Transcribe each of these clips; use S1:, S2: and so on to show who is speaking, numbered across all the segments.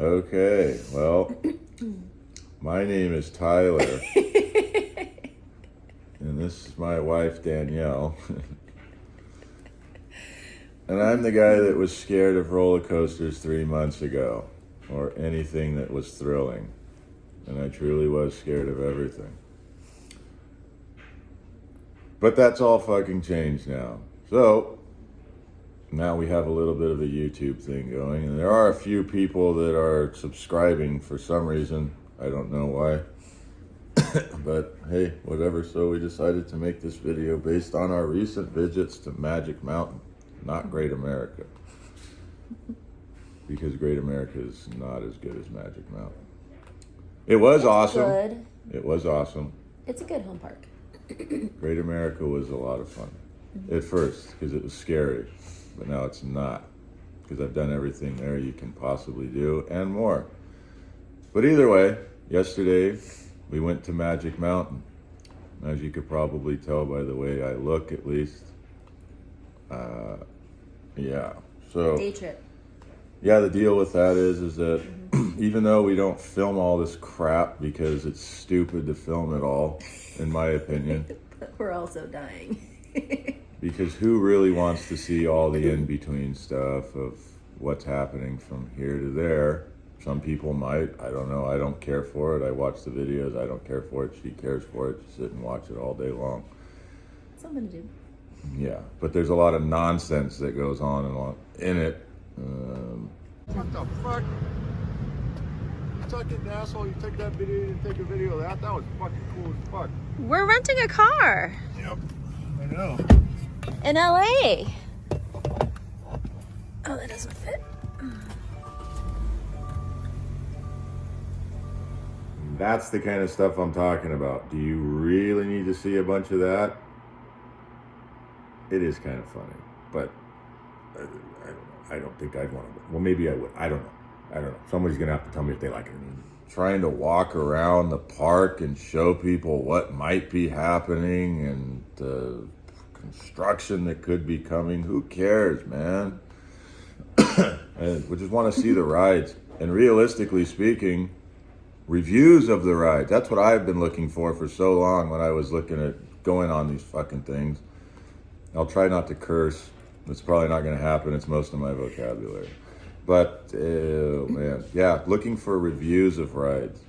S1: Okay, well, my name is Tyler, and this is my wife, Danielle. And I'm the guy that was scared of roller coasters 3 months ago, or anything that was thrilling. And I truly was scared of everything. But that's all fucking changed now. So, now we have a little bit of a YouTube thing going, and there are a few people that are subscribing for some reason. I don't know why. But hey, whatever. So we decided to make this video based on our recent visits to Magic Mountain, not Great America. Because Great America is not as good as Magic Mountain. It was awesome.
S2: Good.
S1: It was awesome.
S2: It's a good home park.
S1: Great America was a lot of fun. At first, because it was scary. But now it's not, because I've done everything there you can possibly do and more. But either way, yesterday we went to Magic Mountain. As you could probably tell by the way I look, at least. Yeah. So
S2: Day trip.
S1: yeah, the deal with that is that even though we don't film all this crap because it's stupid to film it all, in my opinion.
S2: But we're also dying.
S1: Because who really wants to see all the in-between stuff of what's happening from here to there? Some people might. I don't know. I don't care for it. I watch the videos. I don't care for it. She cares for it. Just sit and watch it all day long.
S2: Something to do.
S1: Yeah, but there's a lot of nonsense that goes on in it.
S3: What the fuck? You fucking asshole, you took that video, you take a video of that? That was fucking cool as fuck.
S4: We're renting a car
S3: Yep, I know.
S4: in LA. Oh, that doesn't fit.
S1: That's the kind of stuff I'm talking about. Do you really need to see a bunch of that? It is kind of funny, but I don't know. I don't think I'd want to. Well, maybe I would. I don't know. Somebody's going to have to tell me if they like it. Trying to walk around the park and show people what might be happening and the construction that could be coming. Who cares, man? And we just want to see the rides. And realistically speaking, reviews of the rides. That's what I've been looking for so long when I was looking at going on these fucking things. I'll try not to curse. It's probably not going to happen. It's most of my vocabulary. But, man, yeah, looking for reviews of rides.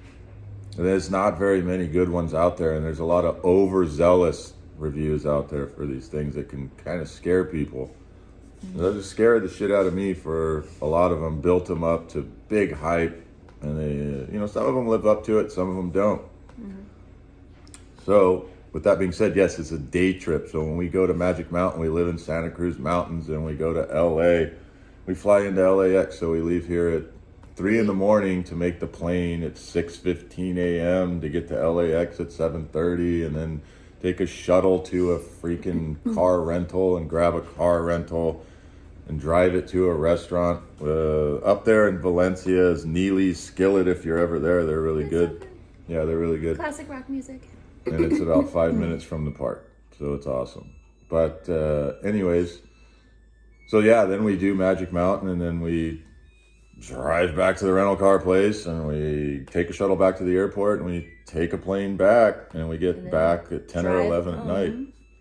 S1: And there's not very many good ones out there, and there's a lot of overzealous reviews out there for these things that can kind of scare people. That just scared the shit out of me for a lot of them, built them up to big hype, and they, some of them live up to it, some of them don't. So, with that being said, yes, it's a day trip. So when we go to Magic Mountain, we live in Santa Cruz Mountains, and we go to LA. We fly into LAX, so we leave here at 3 in the morning to make the plane at 6:15 a.m. to get to LAX at 7:30, and then take a shuttle to a freaking car rental and grab a car rental and drive it to a restaurant. Up there in Valencia is Neely's Skillet. If you're ever there, they're really good. Yeah, they're really good.
S2: Classic rock music.
S1: And it's about 5 minutes from the park, so it's awesome. But anyways, so yeah, then we do Magic Mountain, and then we drive back to the rental car place, and we take a shuttle back to the airport, and we take a plane back, and we get back at 10 or 11 at night.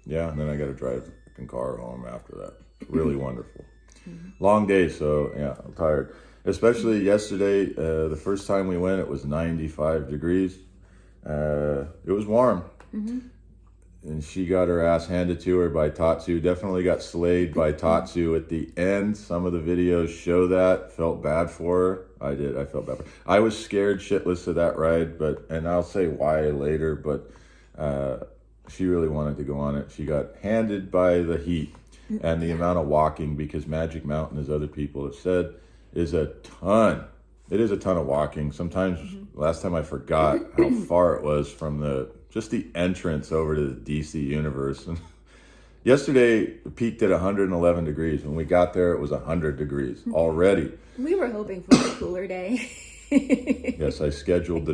S1: Yeah, and then I got to drive the fucking car home after that. Really wonderful. Long day, so yeah, I'm tired. Especially yesterday, the first time we went, it was 95 degrees. It was warm. And she got her ass handed to her by Tatsu. Definitely got slayed by Tatsu at the end. Some of the videos show that. Felt bad for her. I did. I felt bad for her. I was scared shitless of that ride, and I'll say why later, but she really wanted to go on it. She got handed by the heat and the amount of walking, because Magic Mountain, as other people have said, is a ton. It is a ton of walking. Sometimes, last time I forgot how far it was from just the entrance over to the DC universe. And yesterday it peaked at 111 degrees. When we got there, it was 100 degrees already.
S2: We were hoping for a cooler day.
S1: Yes, I scheduled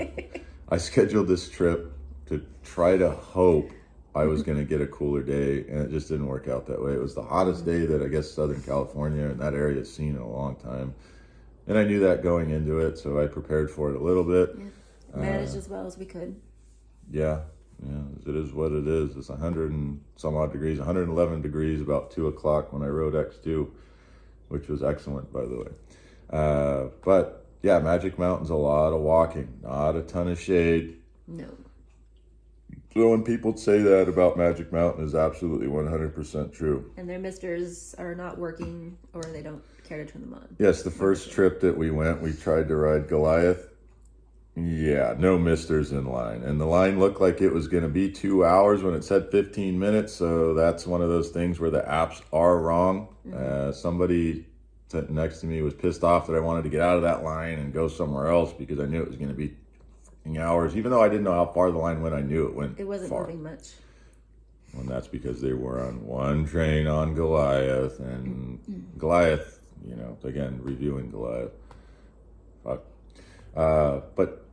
S1: this trip to try to hope I was going to get a cooler day, and it just didn't work out that way. It was the hottest day that I guess Southern California and that area has seen in a long time. And I knew that going into it, so I prepared for it a little bit.
S2: Yeah. Managed as well as we could.
S1: Yeah, it is what it is. It's 100 and some odd degrees, 111 degrees about 2 o'clock when I rode X2, which was excellent, by the way. But yeah, Magic Mountain's a lot of walking, not a ton of shade.
S2: No.
S1: So when people say that about Magic Mountain is absolutely 100% true.
S2: And their misters are not working, or they don't care to turn them on.
S1: Yes, the first trip that we went, we tried to ride Goliath. Yeah, no misters in line. And the line looked like it was going to be 2 hours when it said 15 minutes. So that's one of those things where the apps are wrong. Somebody sitting next to me was pissed off that I wanted to get out of that line and go somewhere else because I knew it was going to be hours. Even though I didn't know how far the line went, I knew it went
S2: It wasn't
S1: far.
S2: moving much.
S1: And that's because they were on one train on Goliath. And Goliath, again, reviewing Goliath. Fuck. But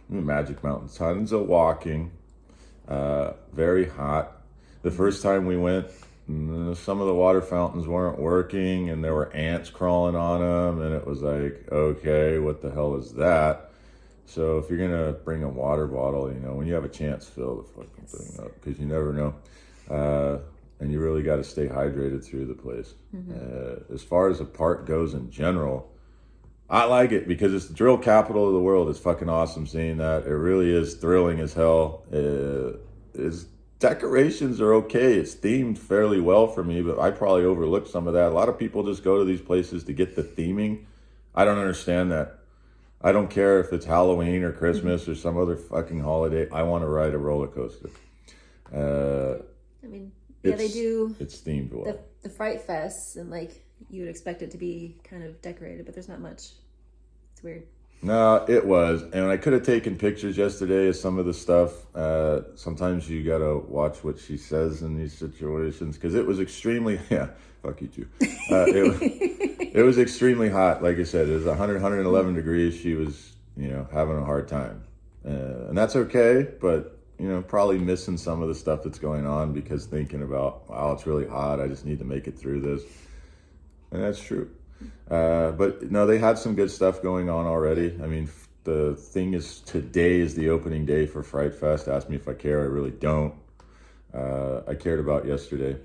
S1: Magic Mountain, tons of walking, very hot. The first time we went, some of the water fountains weren't working and there were ants crawling on them, and it was like, okay, what the hell is that? So if you're gonna bring a water bottle, when you have a chance, fill the fucking thing up, because you never know. And you really got to stay hydrated through the place. As far as the park goes in general, I like it because it's the drill capital of the world. It's fucking awesome seeing that. It really is thrilling as hell. Its decorations are okay. It's themed fairly well for me, but I probably overlooked some of that. A lot of people just go to these places to get the theming. I don't understand that. I don't care if it's Halloween or Christmas or some other fucking holiday. I want to ride a roller coaster.
S2: I mean, yeah, they do
S1: It's themed well.
S2: the Fright Fest, and like you would expect it to be kind of decorated, but there's not much. It's weird.
S1: No, it was. And I could have taken pictures yesterday of some of the stuff. Sometimes you got to watch what she says in these situations, because it was extremely, fuck you too. It was extremely hot. Like I said, it was 100, 111 degrees. She was, having a hard time. And that's okay, but, probably missing some of the stuff that's going on because thinking about, wow, it's really hot. I just need to make it through this. And that's true. But no, they had some good stuff going on already. I mean, the thing is, today is the opening day for Fright Fest. Ask me if I care. I really don't. I cared about yesterday.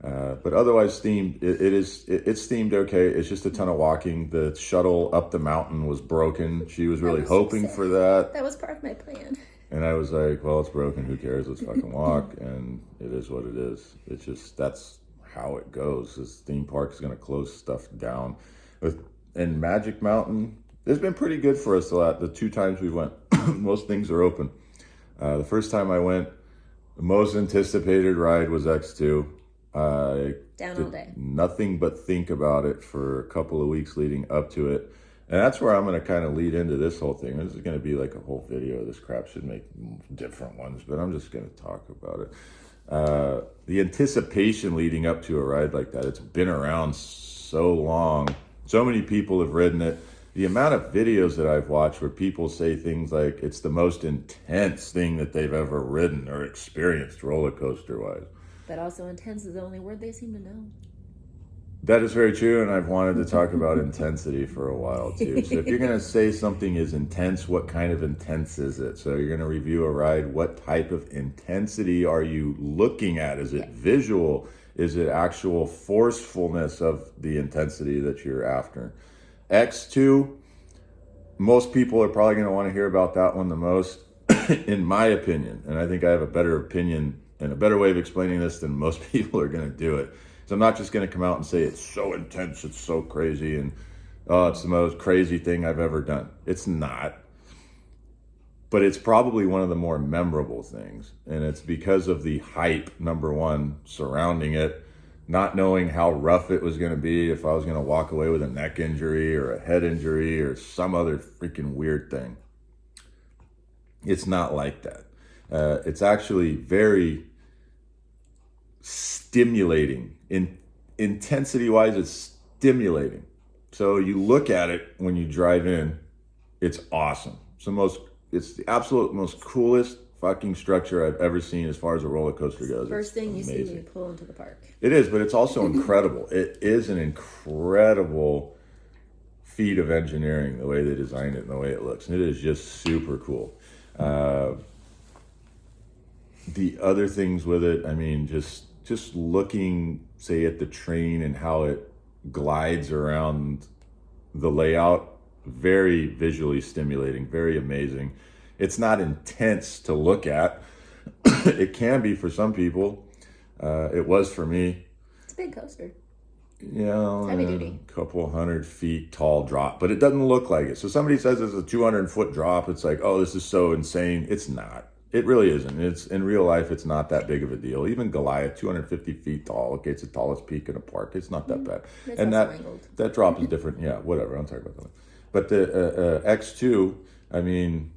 S1: But otherwise themed, it's themed okay. It's just a ton of walking. The shuttle up the mountain was broken. She was really hoping for that.
S2: That was part of my plan.
S1: And I was like, well, it's broken. Who cares? Let's fucking walk. And it is what it is. It's just, that's how it goes. This theme park is going to close stuff down. And Magic Mountain, it's been pretty good for us the 2 times we went. Most things are open. The first time I went, the most anticipated ride was X2. I
S2: Down all day.
S1: Nothing but think about it for a couple of weeks leading up to it. And that's where I'm going to kind of lead into this whole thing. This is going to be like a whole video. This crap should make different ones, but I'm just going to talk about it. The anticipation leading up to a ride like that, it's been around so long. So many people have ridden it. The amount of videos that I've watched where people say things like it's the most intense thing that they've ever ridden or experienced roller coaster wise.
S2: But also intense is the only word they seem to know.
S1: That is very true, and I've wanted to talk about intensity for a while too. So if you're going to say something is intense, what kind of intense is it? So you're going to review a ride, what type of intensity are you looking at? Is it visual? Is it actual forcefulness of the intensity that you're after? X2, most people are probably going to want to hear about that one the most, in my opinion. And I think I have a better opinion and a better way of explaining this than most people are going to do it. So I'm not just going to come out and say it's so intense, it's so crazy, and it's the most crazy thing I've ever done. It's not. But it's probably one of the more memorable things. And it's because of the hype, number one, surrounding it, not knowing how rough it was going to be, if I was going to walk away with a neck injury or a head injury or some other freaking weird thing. It's not like that. It's actually very stimulating. Intensity-wise, it's stimulating. So you look at it when you drive in, it's awesome. It's the absolute most coolest fucking structure I've ever seen as far as a roller coaster goes.
S2: First thing you
S1: amazing.
S2: see when you pull into the park.
S1: It is, but it's also incredible. It is an incredible feat of engineering, the way they designed it and the way it looks. And it is just super cool. The other things with it, I mean, just looking, say, at the train and how it glides around the layout, very visually stimulating, very amazing. It's not intense to look at. It can be for some people. It was for me.
S2: It's a big coaster.
S1: You know,
S2: Heavy duty.
S1: a couple 100 feet tall drop, but it doesn't look like it. So somebody says it's a 200-foot drop. It's like, oh, this is so insane. It's not. It really isn't. It's in real life, it's not that big of a deal. Even Goliath, 250 feet tall. Okay, it's the tallest peak in a park. It's not that bad.
S2: It's
S1: And
S2: also
S1: that
S2: angled.
S1: that drop is different. Yeah, whatever. I'm talking about that. But the X2, I mean,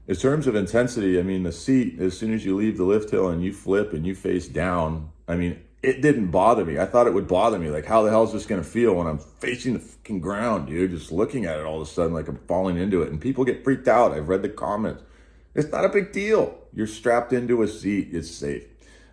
S1: in terms of intensity, I mean, the seat, as soon as you leave the lift hill and you flip and you face down, I mean, it didn't bother me. I thought it would bother me. Like, how the hell is this going to feel when I'm facing the fucking ground, dude? Just looking at it all of a sudden, like I'm falling into it. And people get freaked out. I've read the comments. It's not a big deal. You're strapped into a seat. It's safe.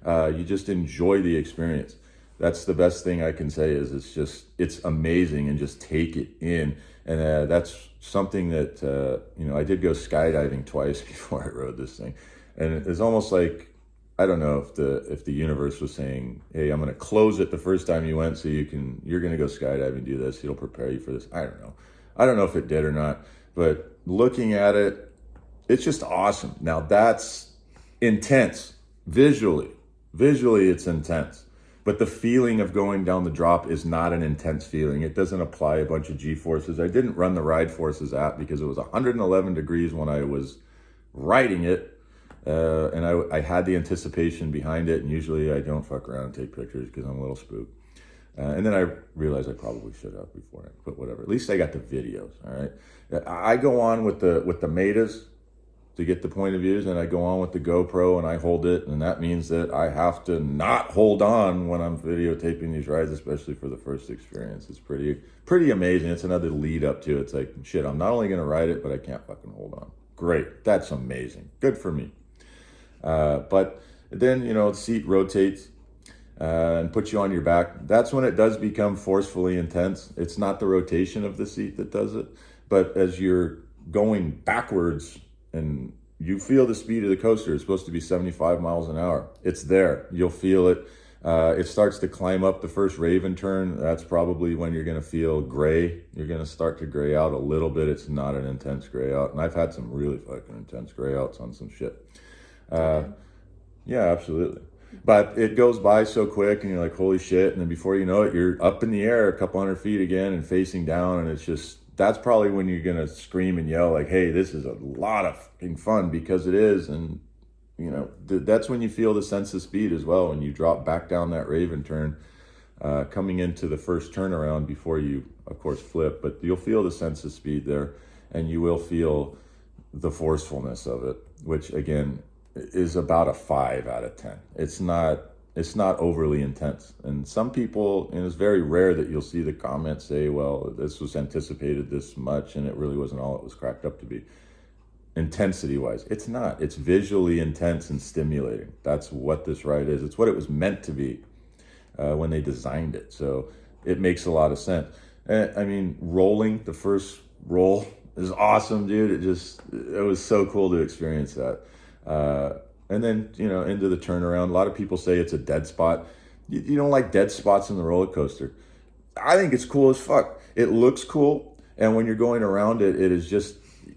S1: You just enjoy the experience. That's the best thing I can say is it's amazing, and just take it in. And that's something that, I did go skydiving twice before I rode this thing. And it's almost like, I don't know if the universe was saying, hey, I'm going to close it the first time you went so you're going to go skydiving and do this. It'll prepare you for this. I don't know. I don't know if it did or not, but looking at it, it's just awesome. Now that's intense visually. Visually, it's intense. But the feeling of going down the drop is not an intense feeling. It doesn't apply a bunch of G-forces. I didn't run the Ride Forces app because it was 111 degrees when I was riding it. And I had the anticipation behind it. And usually I don't fuck around and take pictures because I'm a little spooked. And then I realized I probably should have before, but whatever. At least I got the videos, all right? I go on with the Metas to get the point of views, and I go on with the GoPro and I hold it, and that means that I have to not hold on when I'm videotaping these rides, especially for the first experience. It's pretty amazing. It's another lead up to it. It's like, shit, I'm not only gonna ride it, but I can't fucking hold on. Great, that's amazing. Good for me. But then, the seat rotates and puts you on your back. That's when it does become forcefully intense. It's not the rotation of the seat that does it, but as you're going backwards, and you feel the speed of the coaster. It's supposed to be 75 miles an hour. It's there. You'll feel it. It starts to climb up the first Raven turn. That's probably when you're going to feel gray. You're going to start to gray out a little bit. It's not an intense gray out. And I've had some really fucking intense gray outs on some shit. Yeah, absolutely. But it goes by so quick and you're like, holy shit. And then before you know it, you're up in the air a couple hundred feet again and facing down. And it's just, that's probably when you're going to scream and yell like, hey, this is a lot of fucking fun, because it is. And, that's when you feel the sense of speed as well. When you drop back down that Raven turn, coming into the first turnaround before you, of course, flip. But you'll feel the sense of speed there, and you will feel the forcefulness of it, which, again, is about a 5 out of 10. It's not overly intense. And some people, and it's very rare that you'll see the comments say, well, this was anticipated this much and it really wasn't all it was cracked up to be. Intensity wise, it's not. It's visually intense and stimulating. That's what this ride is. It's what it was meant to be when they designed it. So it makes a lot of sense. I mean, rolling, the first roll is awesome, dude. It was so cool to experience that. And then, into the turnaround, a lot of people say it's a dead spot. You don't like dead spots in the roller coaster. I think it's cool as fuck. It looks cool. And when you're going around it,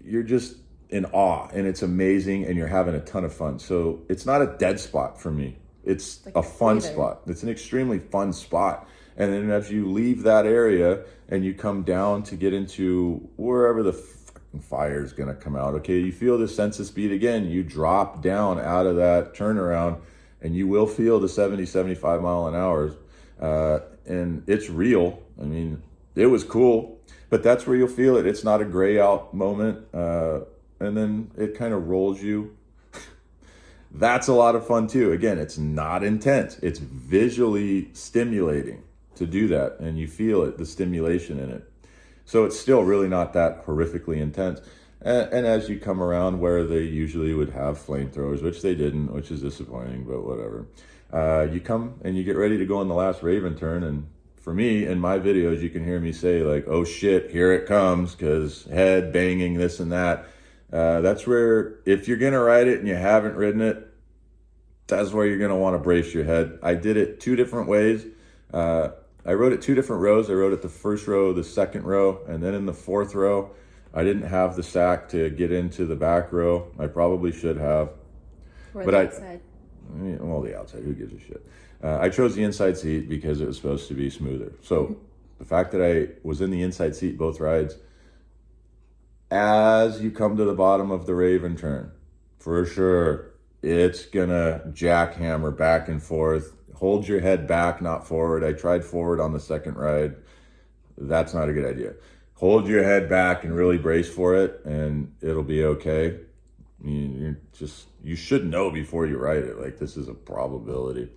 S1: you're just in awe, and it's amazing, and you're having a ton of fun. So it's not a dead spot for me. It's like a fun spot. It's an extremely fun spot. And then as you leave that area and you come down to get into wherever the fire is going to come out, okay, you feel the sense of speed again. You drop down out of that turnaround, and you will feel the 70, 75 mile an hour. And it's real. I mean, it was cool, but that's where you'll feel it. It's not a gray out moment. And then it kind of rolls you. That's a lot of fun too. Again, it's not intense. It's visually stimulating to do that. And you feel it, the stimulation in it. So it's still really not that horrifically intense. And as you come around where they usually would have flamethrowers, which they didn't, which is disappointing, but whatever. You come and you get ready to go on the last Raven turn, and for me, in my videos, you can hear me say like, oh shit, here it comes, because head banging, this and that. That's where, if you're going to ride it and you haven't ridden it, that's where you're going to want to brace your head. I did it 2 different ways. I rode it 2 different rows. I rode it the first row, the second row, and then in the 4th row, I didn't have the sack to get into the back row. I probably should have.
S2: Or
S1: But
S2: the
S1: I-
S2: outside.
S1: Well, the outside, who gives a shit? I chose the inside seat because it was supposed to be smoother. So the fact that I was in the inside seat both rides, as you come to the bottom of the Raven turn, for sure, it's gonna jackhammer back and forth. Hold your head back, not forward. I tried forward on the second ride. That's not a good idea. Hold your head back and really brace for it, and it'll be okay. You should know before you ride it. Like, this is a probability.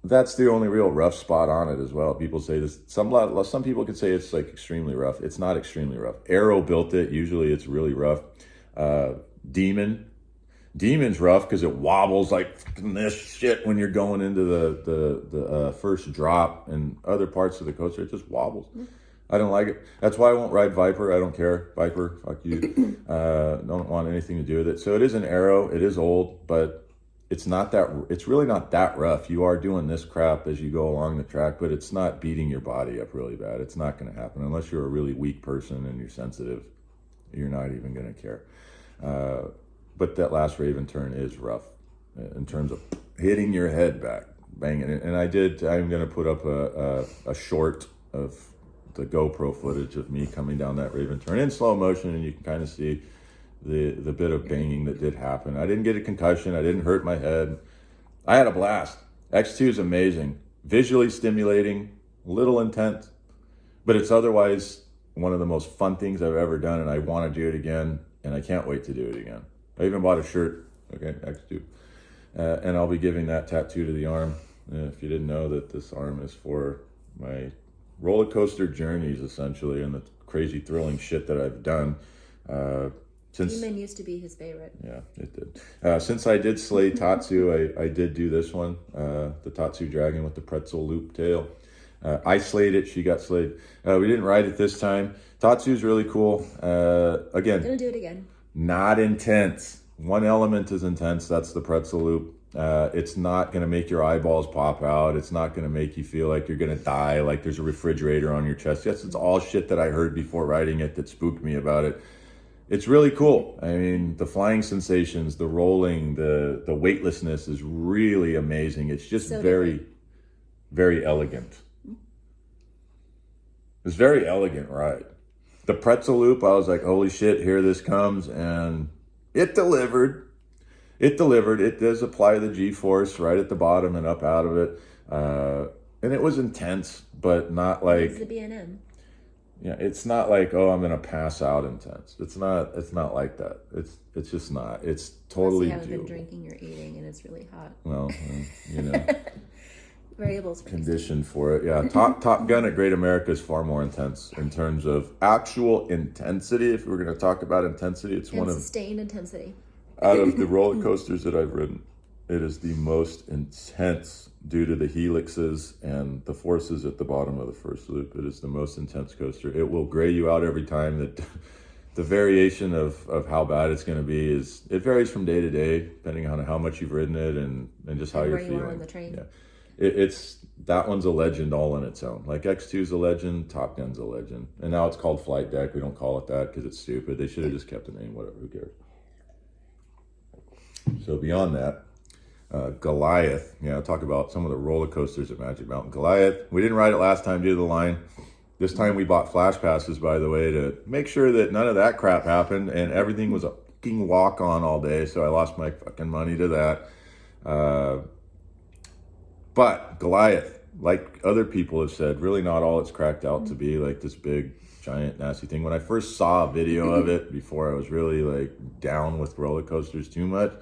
S1: That's the only real rough spot on it as well. People say this. Some people could say it's like extremely rough. It's not extremely rough. Arrow built it. Usually it's really rough. Demon's rough because it wobbles like this shit when you're going into the first drop, and other parts of the coaster it just wobbles. I don't like it. That's why I won't ride Viper. I don't care. Viper, fuck you. Don't want anything to do with it. So it is an Arrow. It is old, but it's really not that rough. You are doing this crap as you go along the track, but it's not beating your body up really bad. It's not going to happen unless you're a really weak person and you're sensitive. You're not even going to care. But that last Raven turn is rough in terms of hitting your head back, banging it. And I'm going to put up a short of the GoPro footage of me coming down that Raven turn in slow motion, and you can kind of see the bit of banging that did happen. I didn't get a concussion. I didn't hurt my head. I had a blast. X2 is amazing. Visually stimulating, a little intense, but it's otherwise one of the most fun things I've ever done, and I want to do it again, and I can't wait to do it again. I even bought a shirt, okay, X2, and I'll be giving that tattoo to the arm. If you didn't know, that this arm is for my roller coaster journeys, essentially, and the crazy thrilling shit that I've done.
S2: Demon used to be his favorite.
S1: Yeah, it did. Since I did slay Tatsu, I did do this one, the Tatsu Dragon with the pretzel loop tail. I slayed it, she got slayed. We didn't ride it this time. Tatsu's really cool. Again,
S2: Gonna do it again.
S1: not intense. One element is intense, that's the pretzel loop. It's not going to make your eyeballs pop out. It's not going to make you feel like you're going to die, like there's a refrigerator on your chest. Yes, it's all shit that I heard before riding it that spooked me about it. It's really cool. I mean, the flying sensations, the rolling, the weightlessness is really amazing. It's just
S2: So
S1: very, very elegant. It's very elegant ride. The pretzel loop, I was like, holy shit, here this comes, and it delivered. It delivered. It does apply the G-force right at the bottom and up out of it. And it was intense, but not like...
S2: It's the B&M.
S1: Yeah, it's not like, oh, I'm gonna pass out intense. It's not like that. It's just not. It's totally
S2: Unless you haven't been
S1: doable.
S2: drinking or eating and it's really hot.
S1: Well, you know,
S2: Variables.
S1: conditioned for it. Yeah, Top Gun at Great America is far more intense in terms of actual intensity. If we're gonna talk about intensity, it's
S2: And
S1: one of,
S2: sustained intensity.
S1: out of the roller coasters that I've ridden, it is the most intense due to the helixes and the forces at the bottom of the first loop. It is the most intense coaster. It will gray you out every time. That the variation of how bad it's going to be it varies from day to day, depending on how much you've ridden it and just how
S2: And
S1: you're
S2: where you
S1: feeling.
S2: are on the train.
S1: Yeah, it's that one's a legend all on its own. Like X2 is a legend, Top Gun's a legend, and now it's called Flight Deck. We don't call it that because it's stupid. They should have just kept the name. Whatever, who cares? So beyond that, Goliath, talk about some of the roller coasters at Magic Mountain. Goliath, we didn't ride it last time due to the line. This time we bought flash passes, by the way, to make sure that none of that crap happened, and everything was a fucking walk on all day, so I lost my fucking money to that. But Goliath, like other people have said, really not all it's cracked out to be, like this big, giant, nasty thing. When I first saw a video of it, before I was really like down with roller coasters too much,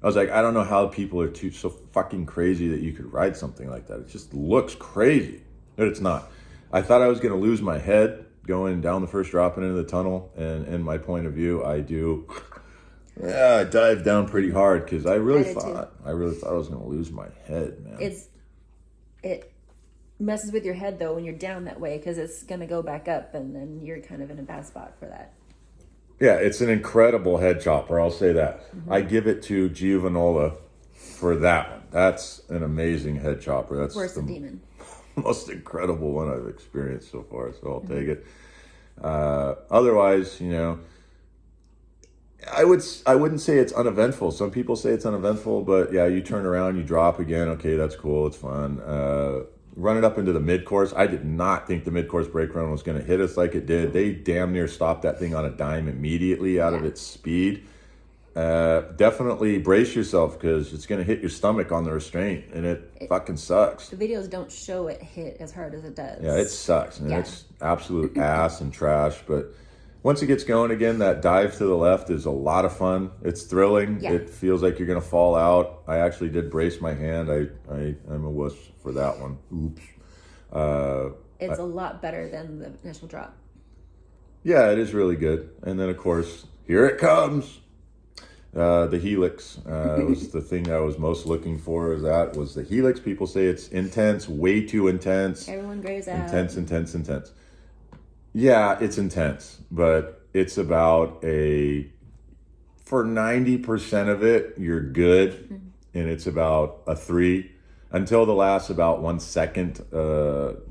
S1: I was like, I don't know how people are so fucking crazy that you could ride something like that. It just looks crazy, but it's not. I thought I was going to lose my head going down the first drop and into the tunnel, and in my point of view, I dived down pretty hard because I really thought I was going to lose my head, man.
S2: messes with your head though when you're down that way because it's gonna go back up, and then you're kind of in a bad spot for that.
S1: Yeah, it's an incredible head chopper. I'll say that. I give it to Giovanola for that one. That's an amazing head chopper. That's
S2: Worse than Demon.
S1: most incredible one I've experienced so far. So I'll take it. Otherwise, I wouldn't say it's uneventful. Some people say it's uneventful, but yeah, you turn around, you drop again. Okay, that's cool. It's fun. Run it up into the mid-course. I did not think the mid-course brake run was going to hit us like it did. They damn near stopped that thing on a dime immediately out of its speed. Definitely brace yourself because it's going to hit your stomach on the restraint, and it fucking sucks.
S2: The videos don't show it hit as hard as it does.
S1: Yeah, it sucks. And it's absolute ass and trash. But once it gets going again, that dive to the left is a lot of fun. It's thrilling.
S2: Yeah.
S1: It feels like you're going to fall out. I actually did brace my hand. I'm a wuss for that one. Oops.
S2: It's a lot better than the initial drop.
S1: Yeah, it is really good. And then, of course, here it comes. The Helix was the thing I was most looking for. Was the Helix. People say it's intense, way too intense.
S2: Everyone grays out.
S1: Intense. Yeah, it's intense, but it's about for 90% of it, you're good, and it's about a 3 until the last about 1 second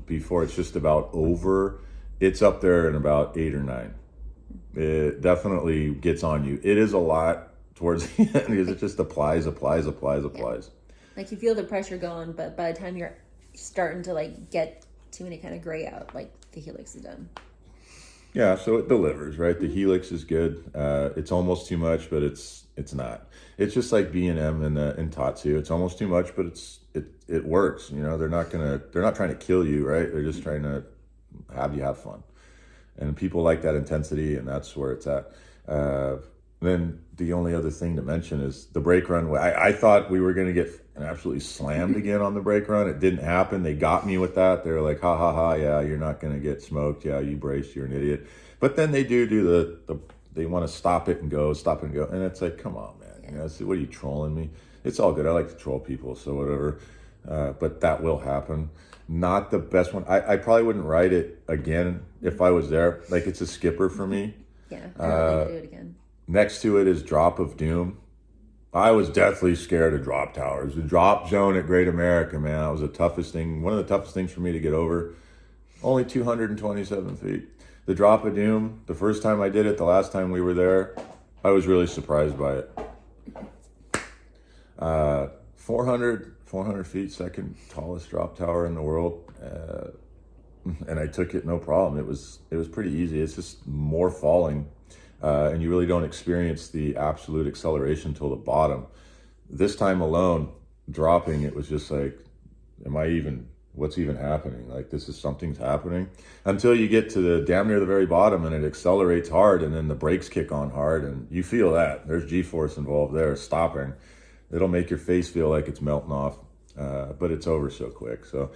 S1: before it's just about over. It's up there in about 8 or 9. It definitely gets on you. It is a lot towards the end because it just applies.
S2: Yeah. Like you feel the pressure going, but by the time you're starting to like get to any kind of gray out, like the Helix is done.
S1: Yeah, so it delivers, right? The Helix is good. It's almost too much, but it's not. It's just like B&M and Tatsu. It's almost too much, but it works. They're not trying to kill you, right? They're just trying to have you have fun. And people like that intensity, and that's where it's at. Then the only other thing to mention is the brake run. I thought we were going to get absolutely slammed again on the brake run. It didn't happen. They got me with that. They were like, ha, ha, ha, yeah, you're not going to get smoked. Yeah, you brace, you're an idiot. But then they do they want to stop it and go. And it's like, come on, man. What are you trolling me? It's all good. I like to troll people, so whatever. But that will happen. Not the best one. I probably wouldn't ride it again if I was there. Like, it's a skipper for me.
S2: Yeah, I don't think I'd do it again.
S1: Next to it is Drop of Doom. I was deathly scared of drop towers. The drop zone at Great America, man, that was the toughest thing. One of the toughest things for me to get over. Only 227 feet. The Drop of Doom, the first time I did it, the last time we were there, I was really surprised by it. 400 feet, second tallest drop tower in the world. And I took it no problem. It was pretty easy. It's just more falling. And you really don't experience the absolute acceleration till the bottom. This time alone, dropping, it was just like, what's even happening? Like, something's happening. Until you get to the damn near the very bottom and it accelerates hard and then the brakes kick on hard and you feel that. There's G-force involved there, stopping. It'll make your face feel like it's melting off, but it's over so quick. So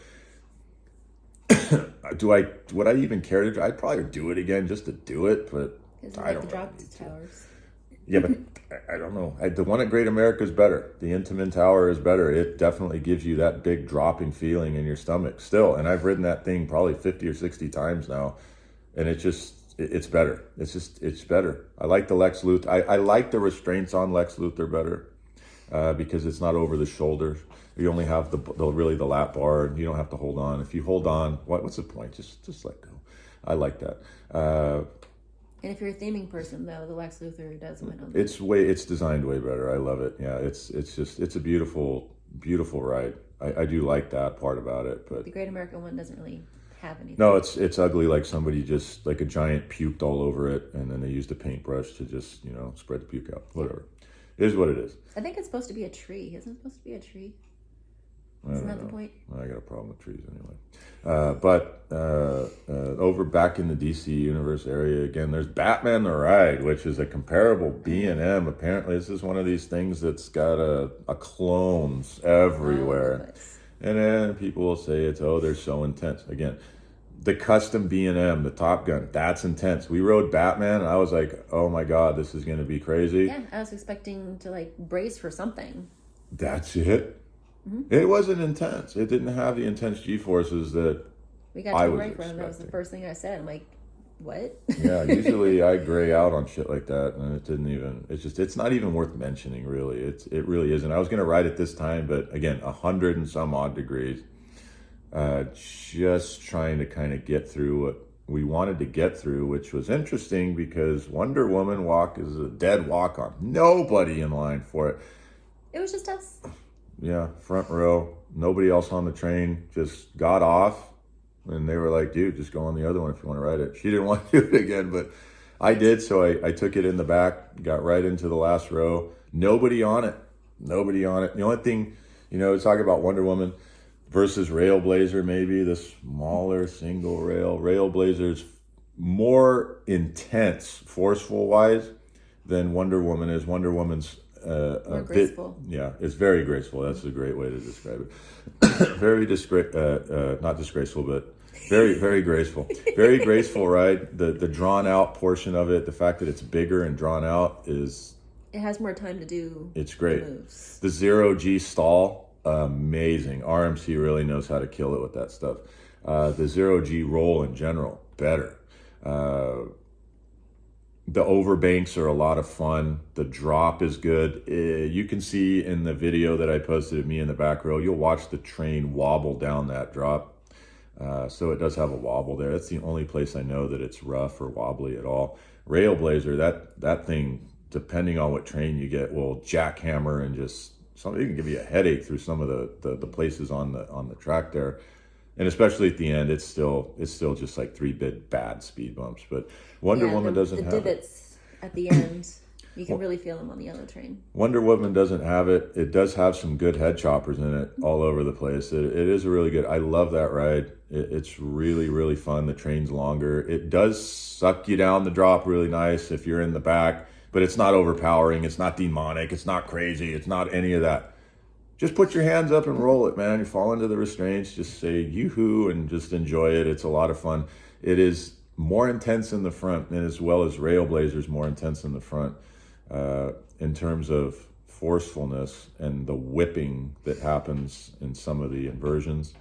S1: would I even care to? I'd probably do it again just to do it, but I don't
S2: the drop
S1: really need to.
S2: towers.
S1: Yeah, but I don't know. The one at Great America is better. The Intamin Tower is better. It definitely gives you that big dropping feeling in your stomach still. And I've ridden that thing probably 50 or 60 times now. And it's better. It's better. I like the Lex Luthor. I like the restraints on Lex Luthor better because it's not over the shoulders. You only have the lap bar. And you don't have to hold on. If you hold on, what's the point? Just let go. I like that.
S2: And if you're a theming person, though, the Lex Luthor does win on that.
S1: It's designed way better. I love it. Yeah, it's a beautiful ride. I do like that part about it, but
S2: the Great American one doesn't really have anything.
S1: No, it's ugly. Like somebody just like a giant puked all over it, and then they used a paintbrush to just spread the puke out. Whatever, it is what it is.
S2: I think it's supposed to be a tree. Isn't it supposed to be a tree? Isn't that the point?
S1: I got a problem with trees anyway. But over back in the DC universe area again, there's Batman the Ride, which is a comparable B&M. Apparently, this is one of these things that's got a clones everywhere. And then people will say they're so intense. Again, the custom B&M, the Top Gun, that's intense. We rode Batman, and I was like, oh my God, this is going to be crazy.
S2: Yeah, I was expecting to brace for something.
S1: That's it. It wasn't intense. It didn't have the intense G-forces that
S2: We got
S1: I
S2: to a
S1: was
S2: break run. That was the
S1: expecting.
S2: first thing I said. I'm like, what?
S1: Yeah, usually I gray out on shit like that, and it didn't even. It's not even worth mentioning, really. It really isn't. I was gonna ride it this time, but again, 100 and some odd degrees. Just trying to kind of get through what we wanted to get through, which was interesting because Wonder Woman walk is a dead walk on. Nobody in line for it.
S2: It was just us.
S1: Yeah, front row. Nobody else on the train. Just got off, and they were like, "Dude, just go on the other one if you want to ride it." She didn't want to do it again, but I did, so I took it in the back, got right into the last row. Nobody on it. Nobody on it. The only thing, talk about Wonder Woman versus Railblazer, maybe the smaller single rail. Railblazer's more intense, forceful wise, than Wonder Woman is. Wonder Woman's
S2: More graceful.
S1: yeah, it's very graceful. That's a great way to describe it. Very not disgraceful, but very, very graceful. Very graceful ride. The drawn out portion of it, the fact that it's bigger and drawn out is
S2: It has more time to do.
S1: it's great.
S2: The moves.
S1: The 0G stall, amazing. RMC really knows how to kill it with that stuff. The 0G roll in general, better. The overbanks are a lot of fun. The drop is good. You can see in the video that I posted of me in the back row, you'll watch the train wobble down that drop. So it does have a wobble there. That's the only place I know that it's rough or wobbly at all. Railblazer, that thing, depending on what train you get, will jackhammer and just something can give you a headache through some of the places on the track there. And especially at the end, it's still just like 3-bit bad speed bumps. But Wonder Woman doesn't have it.
S2: The divots at the end, you can really feel them on the other train.
S1: Wonder Woman doesn't have it. It does have some good head choppers in it all over the place. It is a really good. I love that ride. It's really, really fun. The train's longer. It does suck you down the drop really nice if you're in the back, but it's not overpowering. It's not demonic. It's not crazy. It's not any of that. Just put your hands up and roll it, man. You fall into the restraints, just say yoo-hoo and just enjoy it. It's a lot of fun. It is more intense in the front, and as well as Railblazer's more intense in the front in terms of forcefulness and the whipping that happens in some of the inversions.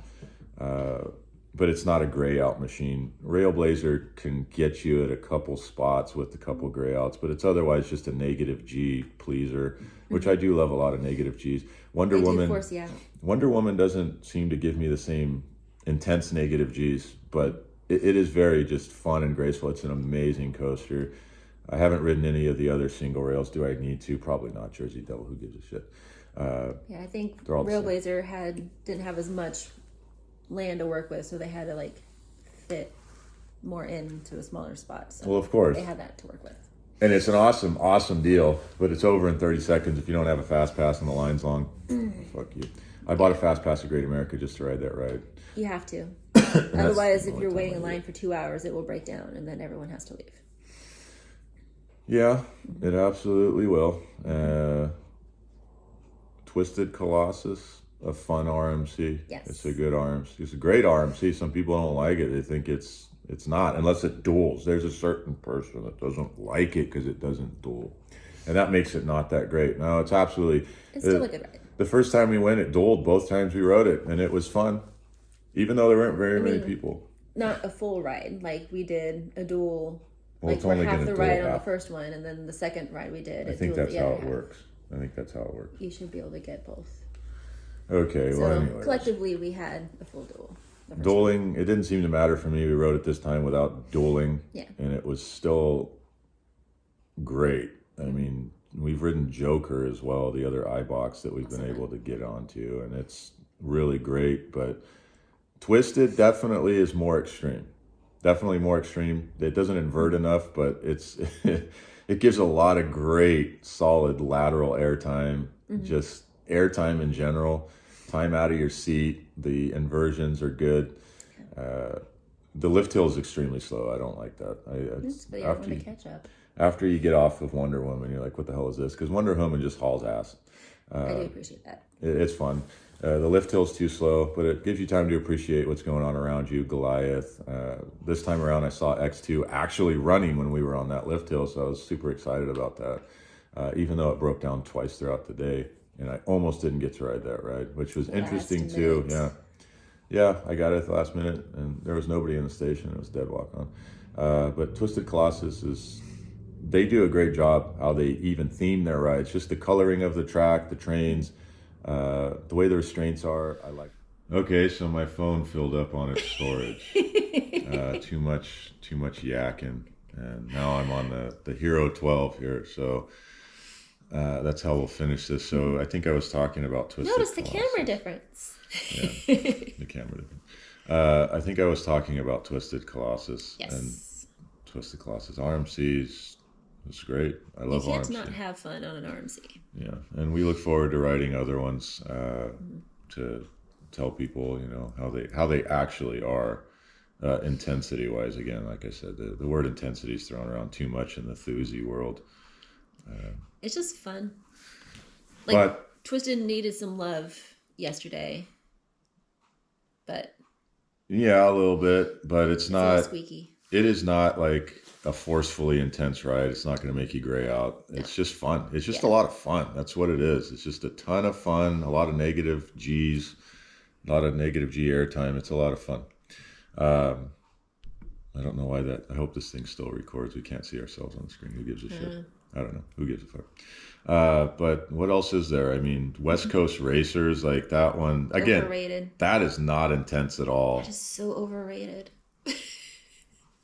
S1: But it's not a gray out machine. Railblazer can get you at a couple spots with a couple gray outs, but it's otherwise just a negative G pleaser, which I do love a lot of negative Gs. Wonder
S2: They do
S1: Woman,
S2: force you out.
S1: Wonder Woman doesn't seem to give me the same intense negative Gs, but it is very just fun and graceful. It's an amazing coaster. I haven't ridden any of the other single rails. Do I need to? Probably not. Jersey Devil, who gives a shit?
S2: Yeah, I think
S1: They're all the same.
S2: Railblazer didn't have as much land to work with, so they had to like fit more into a smaller spot. So
S1: Well, of course.
S2: they had that to work with.
S1: And it's an awesome, awesome deal, but it's over in 30 seconds if you don't have a fast pass and the line's long. Fuck you. I bought a fast pass at Great America just to ride that ride.
S2: You have to.
S1: That's
S2: Otherwise,
S1: the
S2: if
S1: only
S2: you're
S1: time
S2: waiting
S1: I
S2: in
S1: do
S2: line
S1: it.
S2: for 2 hours, it will break down, and then everyone has to leave.
S1: Yeah, it absolutely will. Twisted Colossus, a fun RMC.
S2: Yes.
S1: It's a good RMC. It's a great RMC. Some people don't like it. They think it's not, unless it duels. There's a certain person that doesn't like it because it doesn't duel. And that makes it not that great. No, it's absolutely...
S2: It's still a good ride.
S1: The first time we went, it dueled. Both times we rode it, and it was fun. Even though there weren't very many people.
S2: Not a full ride. Like, we did a duel.
S1: Well,
S2: Like,
S1: it's
S2: we're
S1: only
S2: half
S1: gonna
S2: the
S1: duel
S2: ride on the
S1: half.
S2: first one, and then the second ride we did.
S1: I
S2: it
S1: think
S2: dueled
S1: that's
S2: the
S1: how
S2: other
S1: it
S2: half.
S1: works. I think that's how it works.
S2: You should be able to get both.
S1: Okay,
S2: So,
S1: well, anyways.
S2: collectively, we had a full duel. the first
S1: Dueling, it didn't seem to matter for me. We rode it this time without dueling.
S2: Yeah.
S1: And it was still great. I mean, we've ridden Joker as well, the other iBox that we've been able to get onto, and it's really great. But Twisted definitely is more extreme. Definitely more extreme. It doesn't invert enough, but it's it gives a lot of great, solid lateral airtime. Just airtime in general. Time out of your seat. The inversions are good. The lift hill is extremely slow. I don't like that.
S2: But yeah, when they catch up.
S1: After you get off of Wonder Woman, you're like, what the hell is this? Because Wonder Woman just hauls ass.
S2: I do appreciate that.
S1: It's fun. The lift hill's too slow, but it gives you time to appreciate what's going on around you. Goliath. This time around, I saw X2 actually running when we were on that lift hill, so I was super excited about that. Even though it broke down twice throughout the day, and I almost didn't get to ride that ride, which was interesting
S2: Last
S1: too.
S2: minute.
S1: Yeah, I got it at the last minute, and there was nobody in the station. It was dead walk on. But Twisted Colossus they do a great job how they even theme their rides. Just the coloring of the track, the trains, the way the restraints are. I like. Okay, so my phone filled up on its storage. Too much yakking, and now I'm on the Hero 12 here. So that's how we'll finish this. So I think I was talking about Twisted
S2: Notice the
S1: Colossus.
S2: camera difference.
S1: Yeah, the camera difference. I think I was talking about Twisted Colossus.
S2: Yes.
S1: And Twisted Colossus RMC's. It's great. I love
S2: You can't
S1: RMC.
S2: not have fun on an RMC.
S1: Yeah, and we look forward to writing other ones to tell people, you know, how they actually are, intensity wise. Again, like I said, the word intensity is thrown around too much in the Thuzy world.
S2: It's just fun.
S1: But
S2: Twisted needed some love yesterday, but
S1: yeah, a little bit, but it's
S2: it's a little
S1: not.
S2: squeaky.
S1: It is not like a forcefully intense ride. It's not going to make you gray out. It's just fun. It's just a lot of fun. That's what it is. It's just a ton of fun. A lot of negative G's, a lot of negative G airtime. It's a lot of fun. I don't know why that. I hope this thing still records. We can't see ourselves on the screen. Who gives a shit? I don't know. Who gives a fuck? But what else is there? I mean, West Coast Racers, like that one. Again,
S2: Overrated.
S1: that is not intense at all.
S2: Just so overrated.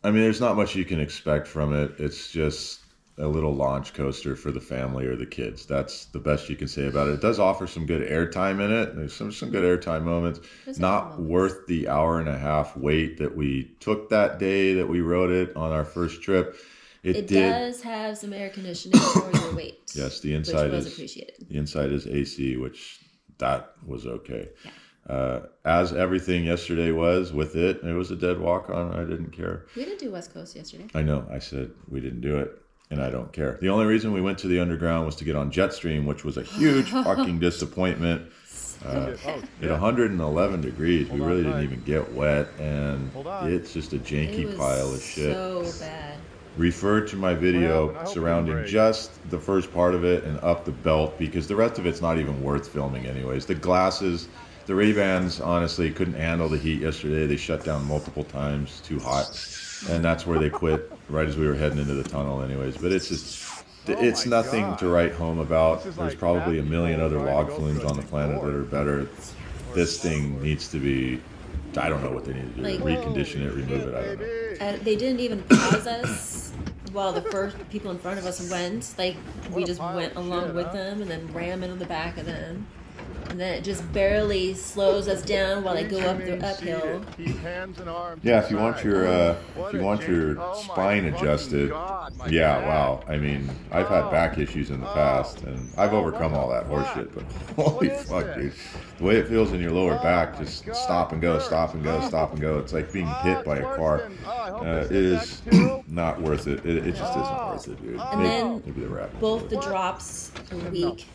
S1: I mean, there's not much you can expect from it. It's just a little launch coaster for the family or the kids. That's the best you can say about it. It does offer some good airtime in it. There's some good airtime moments.
S2: There's
S1: Not
S2: some moments.
S1: worth the hour-and-a-half wait that we took that day that we rode it on our first trip.
S2: It
S1: did.
S2: does have some air conditioning for your weight.
S1: Yes, the inside
S2: which was
S1: is
S2: appreciated.
S1: the inside is AC, which that was okay. As everything yesterday was with it, it was a dead walk on. I didn't care.
S2: We didn't do West Coast yesterday.
S1: I know. I said we didn't do it, and I don't care. The only reason we went to the underground was to get on Jetstream, which was a huge fucking disappointment. At 111 degrees, we really didn't even get wet, and it's just a
S2: It
S1: janky
S2: was
S1: pile of shit.
S2: so bad.
S1: Refer to my video surrounding just the first part of it and up the belt, because the rest of it's not even worth filming anyways. The glasses, the Ray-Bans, honestly couldn't handle the heat yesterday. They shut down multiple times, too hot, and that's where they quit right as we were heading into the tunnel anyways. But it's just, it's nothing to write home about. There's probably a million other log flumes on the planet that are better. This thing needs to be, I don't know what they need to do.
S2: Like-
S1: Recondition it, remove it, I don't know.
S2: They didn't even pause us while the first people in front of us went. Like, we just went along with them and then ram into the back of them. And then it just barely slows us down while they go up the uphill.
S1: Yeah, if you want your spine adjusted, yeah, wow. I mean, I've had back issues in the past, and I've overcome all that horseshit. But holy fuck, dude, the way it feels in your lower back, just stop and go, stop and go, stop and go. It's like being hit by a car. It is not worth it. It just isn't worth it, dude.
S2: And then
S1: maybe the wrap.
S2: Both the drops are weak.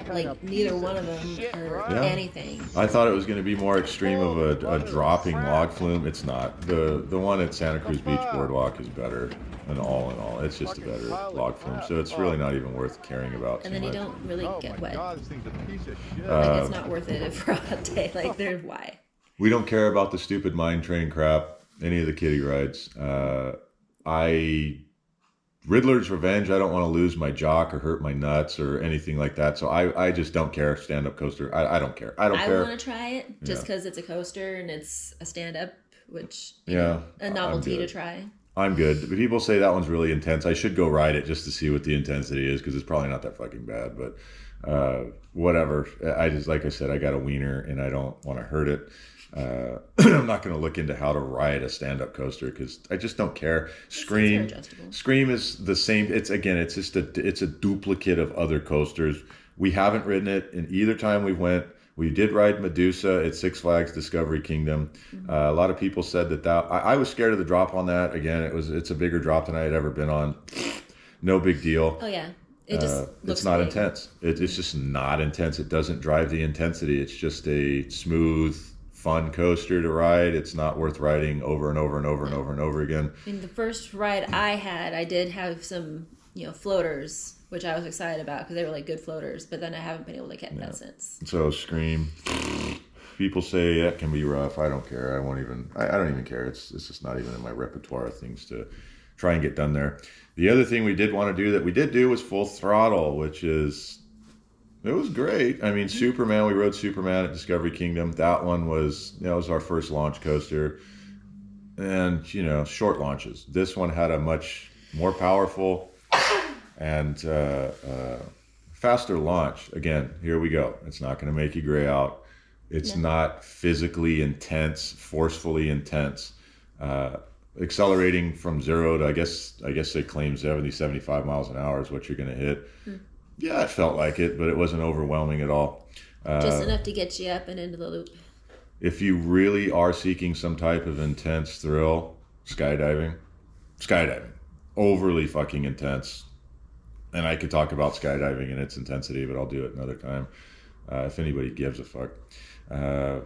S2: Like, neither one of them are
S1: Yeah.
S2: anything.
S1: I thought it was going to be more extreme of a dropping log flume. It's not. The one at Santa Cruz Beach Boardwalk is better. And all in all, it's just a better log flume. So it's really not even worth caring about too
S2: And then you
S1: much.
S2: don't really get wet.
S3: God, this thing's a piece of shit.
S2: Like, it's not worth it for a hot day. Like, there's why.
S1: We don't care about the stupid mine train crap, any of the kiddie rides. Riddler's Revenge, I don't want to lose my jock or hurt my nuts or anything like that. So I just don't care. Stand-up coaster, I don't care. I don't
S2: I
S1: care.
S2: want to try it just because it's a coaster and it's a stand-up, which,
S1: Yeah,
S2: a novelty
S1: I'm
S2: to
S1: good.
S2: try.
S1: I'm good. But people say that one's really intense. I should go ride it just to see what the intensity is, because it's probably not that fucking bad. But whatever. I just, like I said, I got a wiener and I don't want to hurt it. I'm not going to look into how to ride a stand-up coaster because I just don't care. Scream
S2: adjustable.
S1: is the same. It's just it's a duplicate of other coasters. We haven't ridden it in either time we went. We did ride Medusa at Six Flags Discovery Kingdom. A lot of people said that I was scared of the drop on that. Again, it's a bigger drop than I had ever been on. No big deal.
S2: Oh, yeah. It just looks
S1: It's not
S2: big.
S1: intense. It's just not intense. It doesn't drive the intensity. It's just a smooth, fun coaster to ride. It's not worth riding over and over and over and over and over again.
S2: I mean, the first ride I had, I did have some floaters, which I was excited about because they were like good floaters. But then I haven't been able to get that since.
S1: So Scream. People say that can be rough. I don't care. I don't even care. It's just not even in my repertoire of things to try and get done there. The other thing we did want to do that we did do was Full Throttle, which is, it was great. I mean, Superman, we rode Superman at Discovery Kingdom. That one was our first launch coaster. And, short launches. This one had a much more powerful and faster launch. Again, here we go. It's not going to make you gray out. It's not physically intense, forcefully intense. Accelerating from 0 to, I guess they claim 70, 75 miles an hour is what you're going to hit. Yeah, it felt like it, but it wasn't overwhelming at all.
S2: Just enough to get you up and into the loop.
S1: If you really are seeking some type of intense thrill, skydiving, overly fucking intense. And I could talk about skydiving and its intensity, but I'll do it another time if anybody gives a fuck. But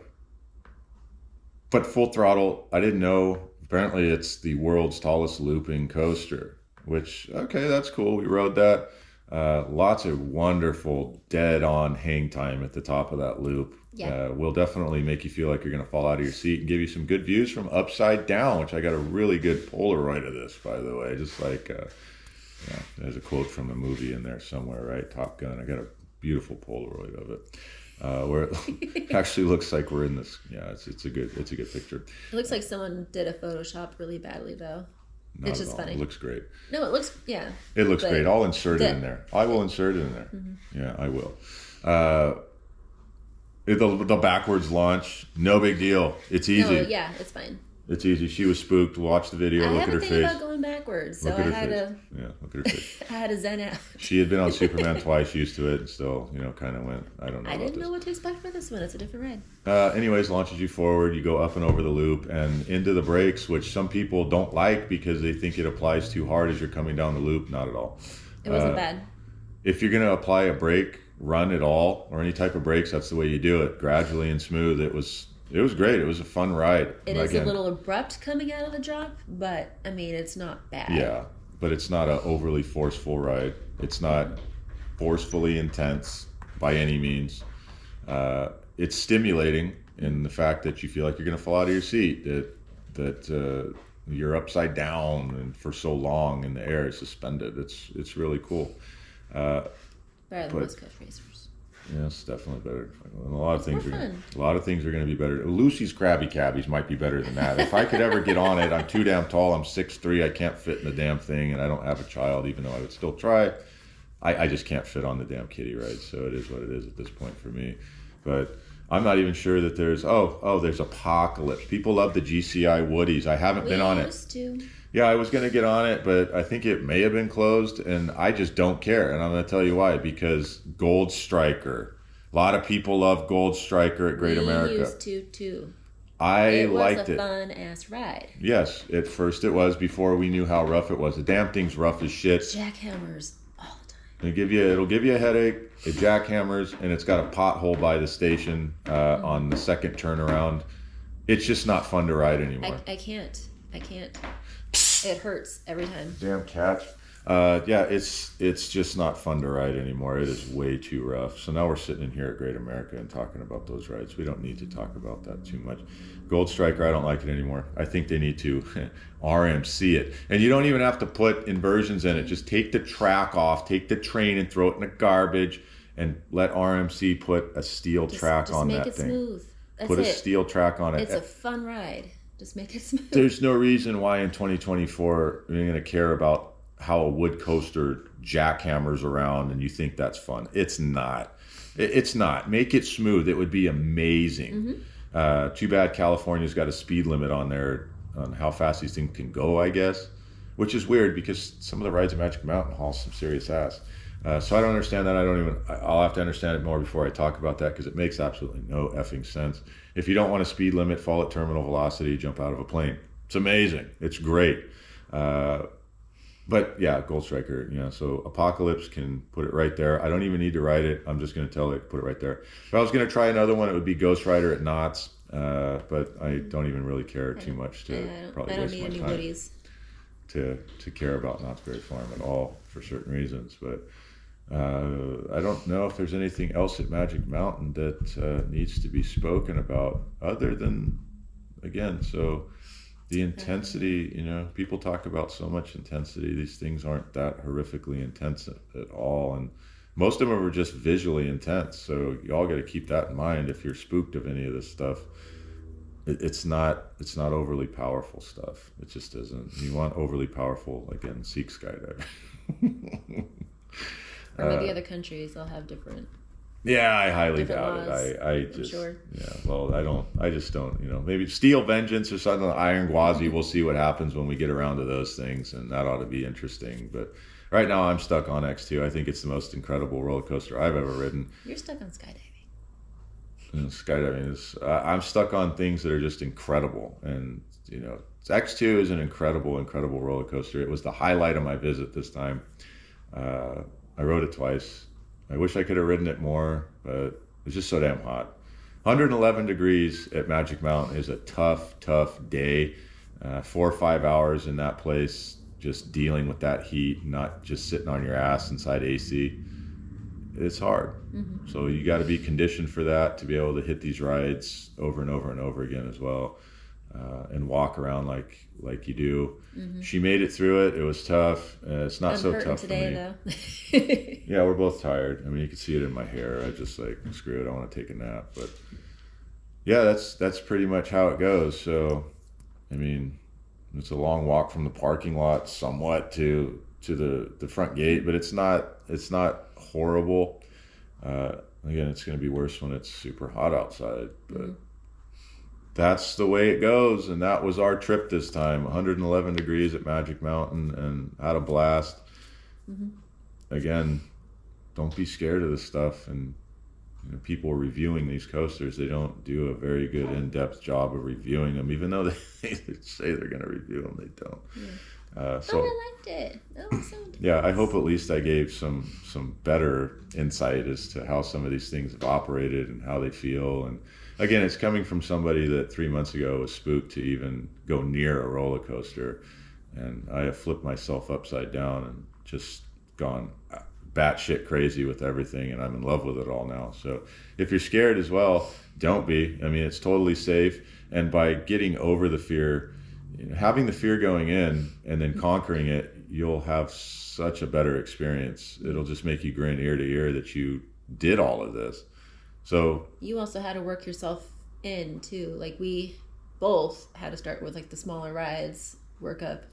S1: Full Throttle, I didn't know. Apparently it's the world's tallest looping coaster, which, okay, that's cool. We rode that. Lots of wonderful dead-on hang time at the top of that loop.
S2: Yeah.
S1: Will definitely make you feel like you're going to fall out of your seat and give you some good views from upside down, which I got a really good Polaroid of this, by the way. Just like, there's a quote from a movie in there somewhere, right? Top Gun. I got a beautiful Polaroid of it. Where it actually looks like we're in this. Yeah, it's a good picture.
S2: It looks like someone did a Photoshop really badly, though.
S1: Not
S2: it's just
S1: at all.
S2: funny.
S1: It looks great.
S2: No, it looks,
S1: It looks great. I'll insert it in there. I will insert it in there. Mm-hmm. Yeah, I will. The backwards launch, no big deal. It's easy.
S2: No, yeah, it's fine.
S1: It's easy. She was spooked. Watch the video.
S2: I
S1: look at her
S2: haven't thinking
S1: face.
S2: about going backwards, so
S1: Look
S2: I
S1: at her
S2: had
S1: face.
S2: to.
S1: Yeah, look at her face.
S2: I had to zen out.
S1: She had been on Superman twice, used to it, and still, kind of went. I don't know.
S2: I
S1: about
S2: didn't
S1: this.
S2: know what to expect for this one. It's a different ride.
S1: Anyways, launches you forward. You go up and over the loop and into the brakes, which some people don't like because they think it applies too hard as you're coming down the loop. Not at all.
S2: It wasn't bad.
S1: If you're going to apply a brake, run at all, or any type of brakes, that's the way you do it, gradually and smooth. It was great. It was a fun ride.
S2: It is a little abrupt coming out of the drop, but I mean, it's not bad.
S1: Yeah, but it's not an overly forceful ride. It's not forcefully intense by any means. It's stimulating in the fact that you feel like you're going to fall out of your seat, that you're upside down and for so long in the air, suspended. It's really cool.
S2: Better than West Coast Racers.
S1: Yeah, it's definitely better. And a lot of things are going to be better. Lucy's Krabby Cabbies might be better than that. If I could ever get on it, I'm too damn tall. I'm 6'3". I can't fit in the damn thing, and I don't have a child, even though I would still try. I just can't fit on the damn kiddie ride, so it is what it is at this point for me. But I'm not even sure that there's there's Apocalypse. People love the GCI Woodies. I haven't been on it.
S2: Used to.
S1: Yeah, I was going to get on it, but I think it may have been closed, and I just don't care. And I'm going to tell you why. Because Gold Striker. A lot of people love Gold Striker at Great America.
S2: Used to, too.
S1: I liked it.
S2: It was a fun-ass ride.
S1: Yes, at first it was, before we knew how rough it was. The damn thing's rough as shit.
S2: Jackhammers all the time.
S1: It'll give you a headache. It jackhammers, and it's got a pothole by the station on the second turnaround. It's just not fun to ride anymore.
S2: I can't. It hurts every time.
S1: Damn cat. It's just not fun to ride anymore. It is way too rough. So now we're sitting in here at Great America and talking about those rides. We don't need to talk about that too much. Gold Striker, I don't like it anymore. I think they need to RMC it. And you don't even have to put inversions in it. Just take the track off, take the train and throw it in the garbage, and let RMC put a steel track on that thing.
S2: Just make it smooth. That's
S1: put a
S2: it.
S1: steel track on it.
S2: It's a fun ride. Just make it smooth.
S1: There's no reason why in 2024 you're going to care about how a wood coaster jackhammers around and you think that's fun. It's not. It's not. Make it smooth. It would be amazing. Mm-hmm. Too bad California's got a speed limit on there on how fast these things can go, I guess, which is weird because some of the rides at Magic Mountain haul some serious ass. So I don't understand that. I'll have to understand it more before I talk about that because it makes absolutely no effing sense. If you don't want a speed limit, fall at terminal velocity, jump out of a plane. It's amazing. It's great. But yeah, Gold Striker, so Apocalypse can put it right there. I don't even need to ride it. I'm just going to tell it, put it right there. If I was going to try another one, it would be Ghost Rider at Knott's. But I don't even really care too much to probably waste my time.
S2: I don't need any Woodies.
S1: to care about Knott's Berry Farm at all for certain reasons. But I don't know if there's anything else at Magic Mountain that needs to be spoken about other than, again, so the intensity, you know, people talk about so much intensity. These things aren't that horrifically intense at all. And most of them are just visually intense. So you all got to keep that in mind if you're spooked of any of this stuff. It's not overly powerful stuff. It just isn't. You want overly powerful, again, seek skydiving.
S2: Or maybe other countries, they'll have different.
S1: Yeah, I highly
S2: Different
S1: doubt
S2: laws,
S1: it. I just,
S2: sure.
S1: yeah, well, I just don't, you know, maybe Steel Vengeance or something, Iron Gwazi, we'll see what happens when we get around to those things, and that ought to be interesting. But right now I'm stuck on X2. I think it's the most incredible roller coaster I've ever ridden.
S2: You're stuck on skydiving.
S1: And skydiving is, I'm stuck on things that are just incredible. And, you know, X2 is an incredible, incredible roller coaster. It was the highlight of my visit this time. I rode it twice. I wish I could have ridden it more, but it's just so damn hot. 111 degrees at Magic Mountain is a tough, tough day. 4 or 5 hours in that place, just dealing with that heat, not just sitting on your ass inside AC. It's hard. Mm-hmm. So you got to be conditioned for that to be able to hit these rides over and over and over again as well, and walk around like you do. Mm-hmm. She made it through it. It was tough. It's not so tough
S2: today,
S1: for me.
S2: Though.
S1: Yeah, we're both tired. I mean, you can see it in my hair. I just like, screw it, I want to take a nap. But yeah, that's pretty much how it goes. So, I mean, it's a long walk from the parking lot somewhat to the front gate, but it's not horrible. Again, it's going to be worse when it's super hot outside, but mm-hmm. That's the way it goes. And that was our trip this time. 111 degrees at Magic Mountain, and had a blast. Mm-hmm. Again, don't be scared of this stuff. And you know, people reviewing these coasters, they don't do a very good in-depth job of reviewing them, even though they say they're going to review them, they don't. Yeah. So
S2: I liked it. That was so nice.
S1: Yeah, I hope at least I gave some better insight as to how some of these things have operated and how they feel. And again, it's coming from somebody that 3 months ago was spooked to even go near a roller coaster, and I have flipped myself upside down and just gone batshit crazy with everything, and I'm in love with it all now. So if you're scared as well, don't be. I mean, it's totally safe, and by getting over the fear, you know, having the fear going in and then conquering it, you'll have such a better experience. It'll just make you grin ear to ear that you did all of this. So
S2: you also had to work yourself in too. Like we both had to start with like the smaller rides, work up.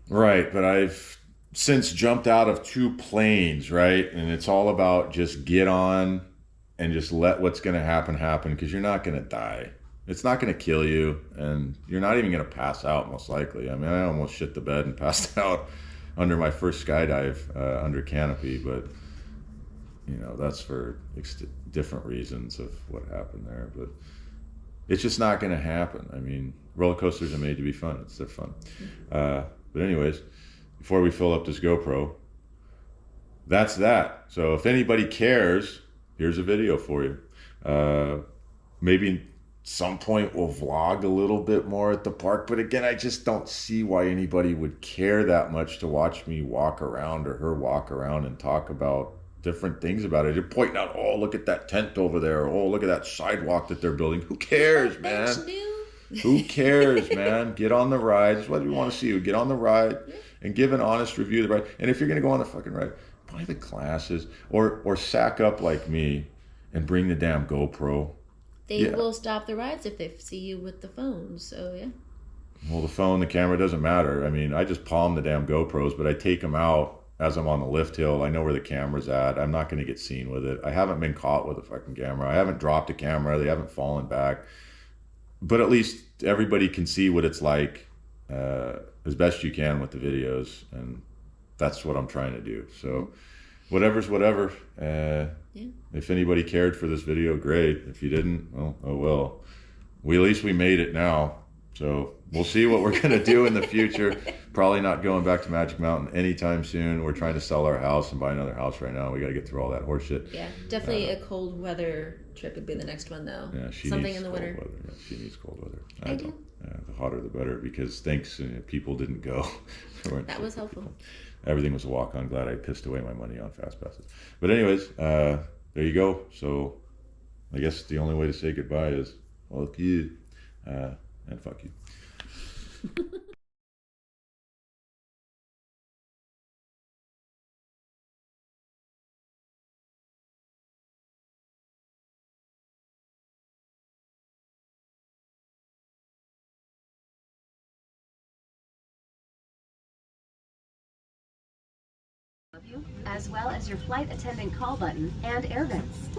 S1: Right, but I've since jumped out of 2 planes, right? And it's all about just get on and just let what's going to happen, because you're not going to die. It's not going to kill you, and you're not even going to pass out, most likely. I mean, I almost shit the bed and passed out under my first skydive under canopy, but you know, that's for different reasons of what happened there. But it's just not going to happen. I mean, roller coasters are made to be fun. They're fun. But anyways, before we fill up this GoPro, that's that. So if anybody cares, here's a video for you. Maybe some point we'll vlog a little bit more at the park, but again, I just don't see why anybody would care that much to watch me walk around or her walk around and talk about different things about it. You're pointing out, oh, look at that tent over there. Oh, look at that sidewalk that they're building. Who cares, man? Who cares, man? Get on the ride. That's what we want to see you. Get on the ride and give an honest review of the ride. And if you're going to go on the fucking ride, buy the glasses or sack up like me and bring the damn GoPro.
S2: They will stop the rides if they see you with the phone. So, yeah.
S1: Well, the phone, the camera, doesn't matter. I mean, I just palm the damn GoPros, but I take them out as I'm on the lift hill. I know where the camera's at. I'm not going to get seen with it. I haven't been caught with a fucking camera. I haven't dropped a camera. They haven't fallen back. But at least everybody can see what it's like as best you can with the videos. And that's what I'm trying to do. So whatever's whatever. If anybody cared for this video, great. If you didn't, well, oh well. At least we made it now. So we'll see what we're going to do in the future. Probably not going back to Magic Mountain anytime soon. We're trying to sell our house and buy another house right now. We got to get through all that horse shit.
S2: Yeah, definitely a cold weather trip would be the next one, though.
S1: Yeah, she
S2: something
S1: needs
S2: in the
S1: cold
S2: winter.
S1: Weather. Yeah, she needs cold weather.
S2: I do.
S1: The hotter the better, because thanks, people didn't go.
S2: That was helpful.
S1: Everything was a walk on. Glad I pissed away my money on fast passes. But anyways, there you go. So I guess the only way to say goodbye is fuck you, and fuck you.
S5: As well as your flight attendant call button and air vents.